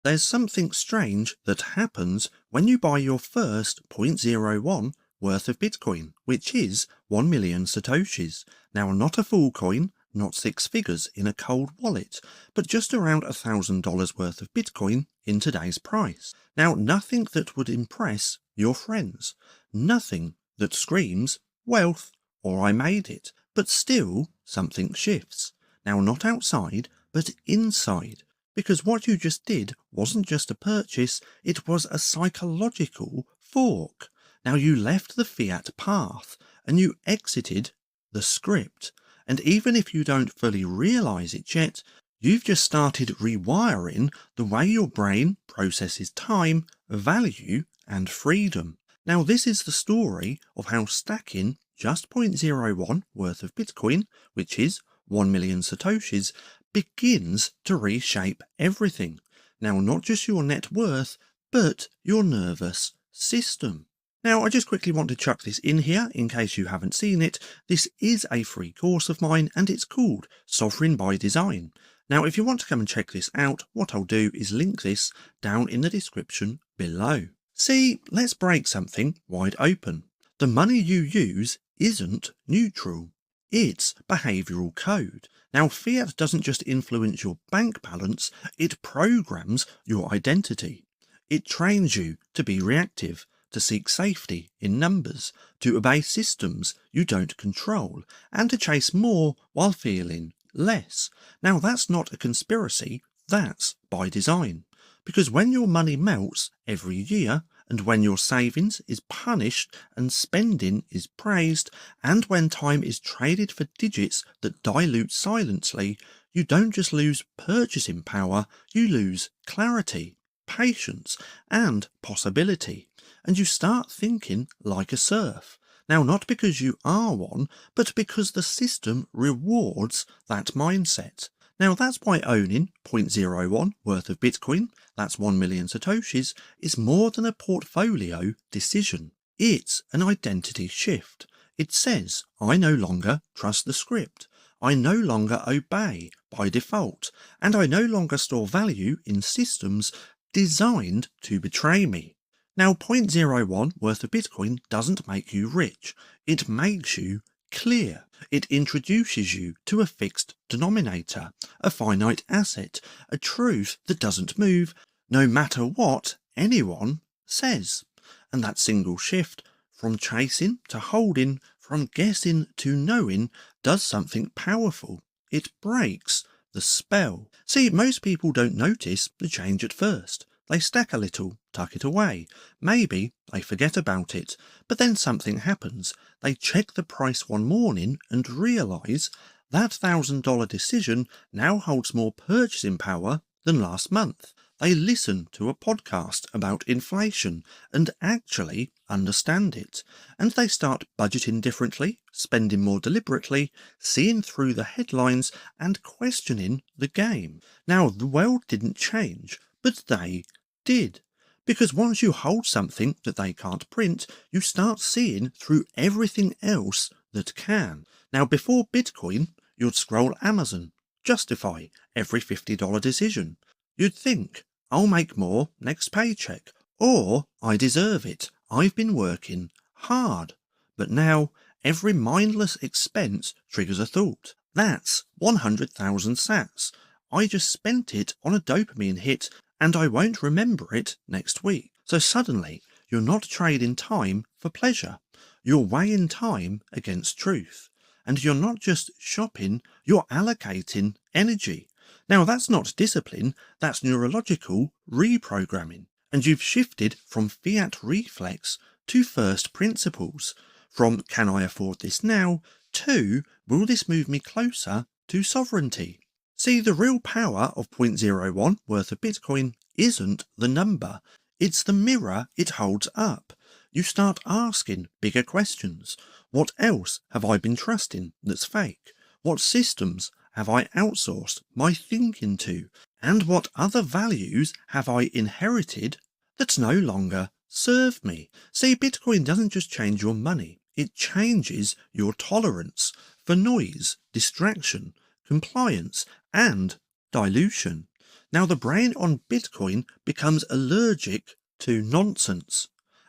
There's something strange that happens when you buy your first zero point 0.01 worth of Bitcoin, which is 1 million Satoshis. Now, not a full coin, not six figures in a cold wallet, but just around $1,000 worth of Bitcoin in today's price. Now, nothing that would impress your friends, nothing that screams wealth or I made it, but still something shifts. Now, not outside, but inside. Because what you just did wasn't just a purchase, it was a psychological fork. Now you left the fiat path and you exited the script. And even if you don't fully realize it yet, you've just started rewiring the way your brain processes time, value, and freedom. Now this is the story of how stacking just 0.01 worth of Bitcoin, which is 1 million Satoshis, begins to reshape everything. Now, not just your net worth, but your nervous system. Now, I just quickly want to chuck this in here in case you haven't seen it. This is a free course of mine and it's called Sovereign by Design. Now, if you want to come and check this out, what I'll do is link this down in the description below. See, let's break something wide open. The money you use isn't neutral. It's behavioural code. Now, fiat doesn't just influence your bank balance, it programs your identity. It trains you to be reactive, to seek safety in numbers, to obey systems you don't control, and to chase more while feeling less. Now, that's not a conspiracy, that's by design. Because when your money melts every year, and when your savings is punished and spending is praised, and when time is traded for digits that dilute silently, you don't just lose purchasing power, you lose clarity, patience, and possibility. And you start thinking like a serf. Now, not because you are one, but because the system rewards that mindset. Now, that's why owning 0.01 worth of Bitcoin, that's 1 million Satoshis, is more than a portfolio decision. It's an identity shift. It says, I no longer trust the script. I no longer obey by default. And I no longer store value in systems designed to betray me. Now, 0.01 worth of Bitcoin doesn't make you rich. It makes you clear. It introduces you to a fixed denominator, a finite asset, a truth that doesn't move, no matter what anyone says. And that single shift, from chasing to holding, from guessing to knowing, does something powerful. It breaks the spell. See, most people don't notice the change at first. They stack a little, tuck it away. Maybe they forget about it, but then something happens. They check the price one morning and realise that $1,000 decision now holds more purchasing power than last month. They listen to a podcast about inflation and actually understand it. And they start budgeting differently, spending more deliberately, seeing through the headlines and questioning the game. Now, the world didn't change, but they did. Because once you hold something that they can't print, you start seeing through everything else that can. Now, before Bitcoin, you'd scroll Amazon, justify every $50 decision. You'd think, I'll make more next paycheck, or I deserve it, I've been working hard. But now, every mindless expense triggers a thought. That's 100,000 sats. I just spent it on a dopamine hit and I won't remember it next week. So suddenly, you're not trading time for pleasure. You're weighing time against truth. And you're not just shopping, you're allocating energy. Now, that's not discipline, that's neurological reprogramming. And you've shifted from fiat reflex to first principles. From can I afford this now to will this move me closer to sovereignty? See, the real power of 0.01 worth of Bitcoin isn't the number, it's the mirror it holds up. You start asking bigger questions. What else have I been trusting that's fake? What systems have I outsourced my thinking to? And what other values have I inherited that no longer serve me? See, Bitcoin doesn't just change your money, it changes your tolerance for noise, distraction, compliance, and dilution. Now the brain on Bitcoin becomes allergic to nonsense.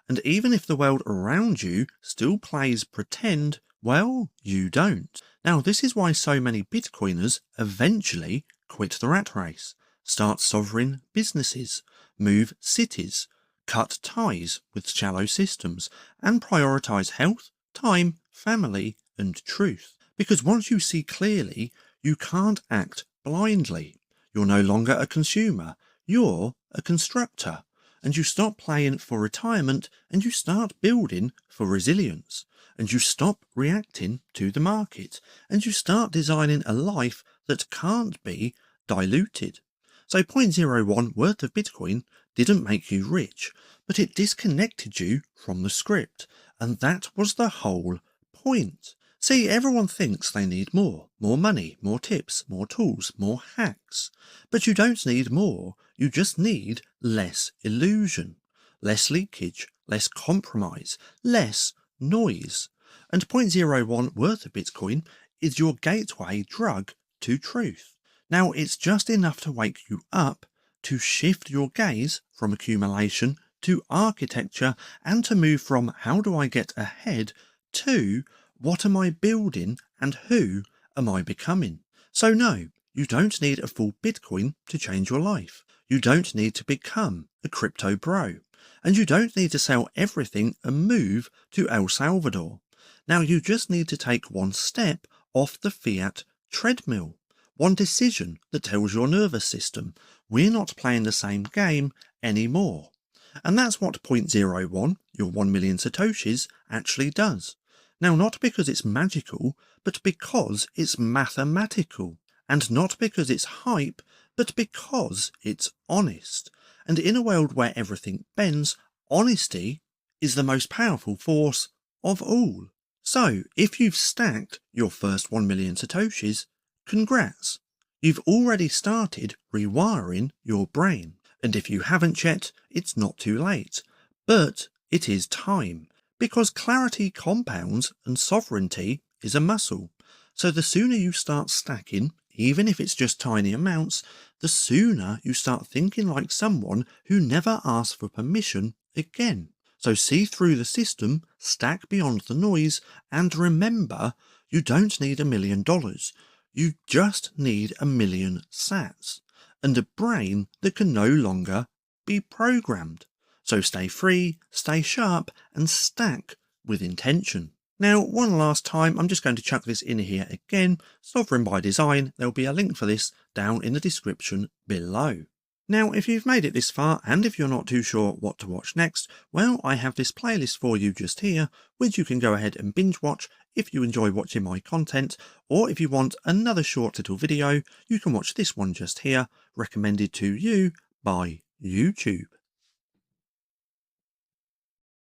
And even if the world around you still plays pretend, well, you don't. Now this is why so many Bitcoiners eventually quit the rat race, start sovereign businesses, move cities, cut ties with shallow systems, and prioritize health, time, family, and truth. Because once you see clearly, you can't act blindly. You're no longer a consumer, you're a constructor. And you stop playing for retirement and you start building for resilience. And you stop reacting to the market. And you start designing a life that can't be diluted. So 0.01 worth of Bitcoin didn't make you rich, but it disconnected you from the script. And that was the whole point. See, everyone thinks they need more money, more tips, more tools, more hacks. But you don't need more, you just need less illusion, less leakage, less compromise, less noise. And 0.01 worth of Bitcoin is your gateway drug to truth. Now, it's just enough to wake you up, to shift your gaze from accumulation to architecture, and to move from how do I get ahead to what am I building and who am I becoming? So no, you don't need a full Bitcoin to change your life. You don't need to become a crypto bro. And you don't need to sell everything and move to El Salvador. Now you just need to take one step off the fiat treadmill. One decision that tells your nervous system, we're not playing the same game anymore. And that's what 0.01, your 1 million Satoshis, actually does. Now, not because it's magical, but because it's mathematical. And not because it's hype, but because it's honest. And in a world where everything bends, honesty is the most powerful force of all. So, if you've stacked your first 1 million Satoshis, congrats. You've already started rewiring your brain. And if you haven't yet, it's not too late. But it is time. Because clarity compounds and sovereignty is a muscle. So the sooner you start stacking, even if it's just tiny amounts, the sooner you start thinking like someone who never asks for permission again. So see through the system, stack beyond the noise, and remember, you don't need $1 million. You just need 1 million sats. And a brain that can no longer be programmed. So stay free, stay sharp, and stack with intention. Now, one last time, I'm just going to chuck this in here again. Sovereign by design, there'll be a link for this down in the description below. Now, if you've made it this far, and if you're not too sure what to watch next, well, I have this playlist for you just here, which you can go ahead and binge watch if you enjoy watching my content, or if you want another short little video, you can watch this one just here, recommended to you by YouTube.